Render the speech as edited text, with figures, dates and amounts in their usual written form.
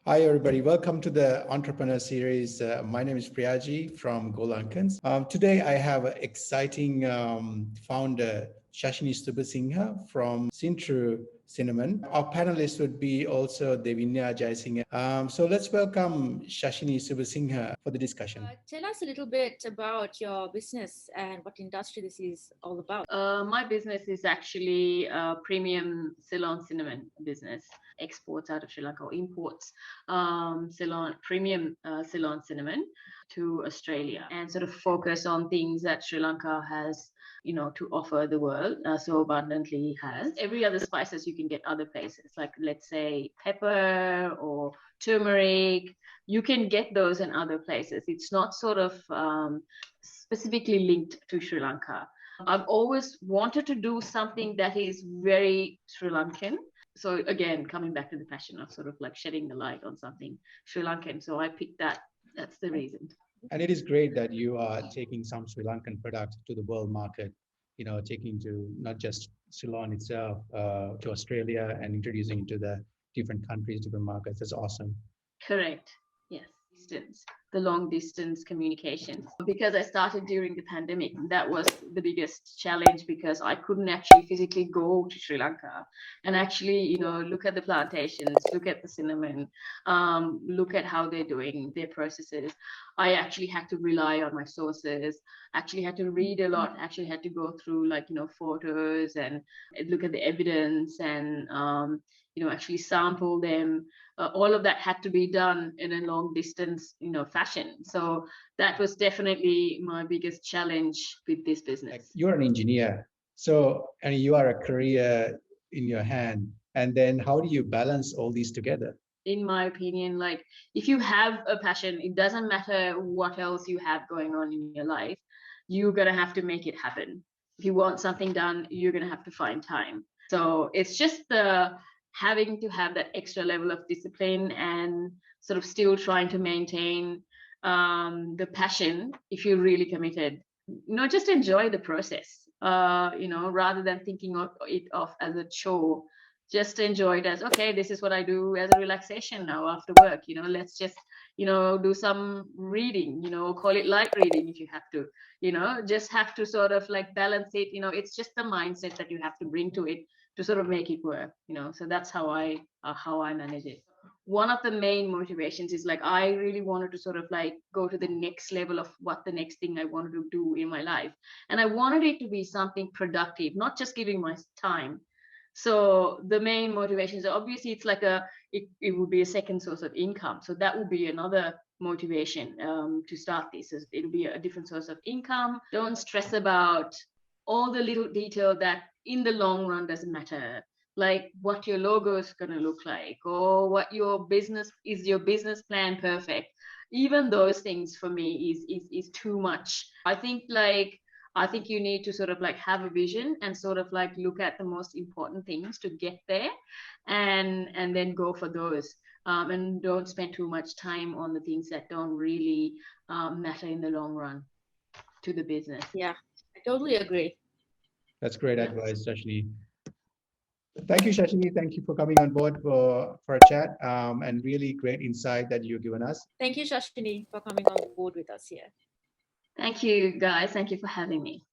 Hi, everybody. Welcome to the Entrepreneur Series. My name is Priyaji from Golankans. Today, I have an exciting founder, Shashini Subasinghe from Cintru Cinnamon. Our panelists would be also Devinya Jaisinghe. So let's welcome Shashini Subasinghe for the discussion. Tell us a little bit about your business and what industry this is all about. My business is actually a premium Ceylon cinnamon business. Exports out of Sri Lanka, or imports premium Ceylon cinnamon to Australia, and sort of focus on things that Sri Lanka has, to offer the world, so abundantly has. Every other spices you can get other places, like let's say pepper or turmeric. You can get those in other places. It's not sort of specifically linked to Sri Lanka. I've always wanted to do something that is very Sri Lankan. So again, coming back to the passion of sort of like shedding the light on something Sri Lankan. So I picked that. That's the reason. And it is great that you are taking some Sri Lankan products to the world market, taking to not just Ceylon itself, to Australia and introducing it to the different countries, different markets. That's awesome. Correct. Yes. The long distance communication. Because I started during the pandemic, that was the biggest challenge because I couldn't actually physically go to Sri Lanka and actually, look at the plantations, look at the cinnamon, look at how they're doing their processes. I actually had to rely on my sources, actually had to read a lot, actually had to go through photos and look at the evidence and, actually sample them. All of that had to be done in a long distance, fashion. So that was definitely my biggest challenge with this business. Like, you're an engineer, and you are a career in your hand. And then how do you balance all these together? In my opinion, if you have a passion, it doesn't matter what else you have going on in your life, you're going to have to make it happen. If you want something done, you're going to have to find time. So it's just having to have that extra level of discipline and sort of still trying to maintain the passion if you're really committed. Just enjoy the process, rather than thinking of it as a chore. Just enjoy it as, okay, this is what I do as a relaxation now after work. Let's just, do some reading, call it light reading if you have to, just have to sort of balance it. It's just the mindset that you have to bring to it to sort of make it work. So that's how I manage it. One of the main motivations is I really wanted to sort of go to the next level of what the next thing I wanted to do in my life. And I wanted it to be something productive, not just giving my time. So the main motivation is obviously it's it would be a second source of income. So that would be another motivation to start this. It'll be a different source of income. Don't stress about all the little detail that in the long run doesn't matter, like what your logo is going to look like, or what your business plan perfect. Even those things for me is too much. I think you need to sort of have a vision and sort of look at the most important things to get there, and then go for those. And don't spend too much time on the things that don't really matter in the long run to the business. Yeah, I totally agree. That's great advice, Shashini. Thank you, Shashini. Thank you for coming on board for a chat, and really great insight that you've given us. Thank you, Shashini, for coming on board with us here. Thank you, guys. Thank you for having me.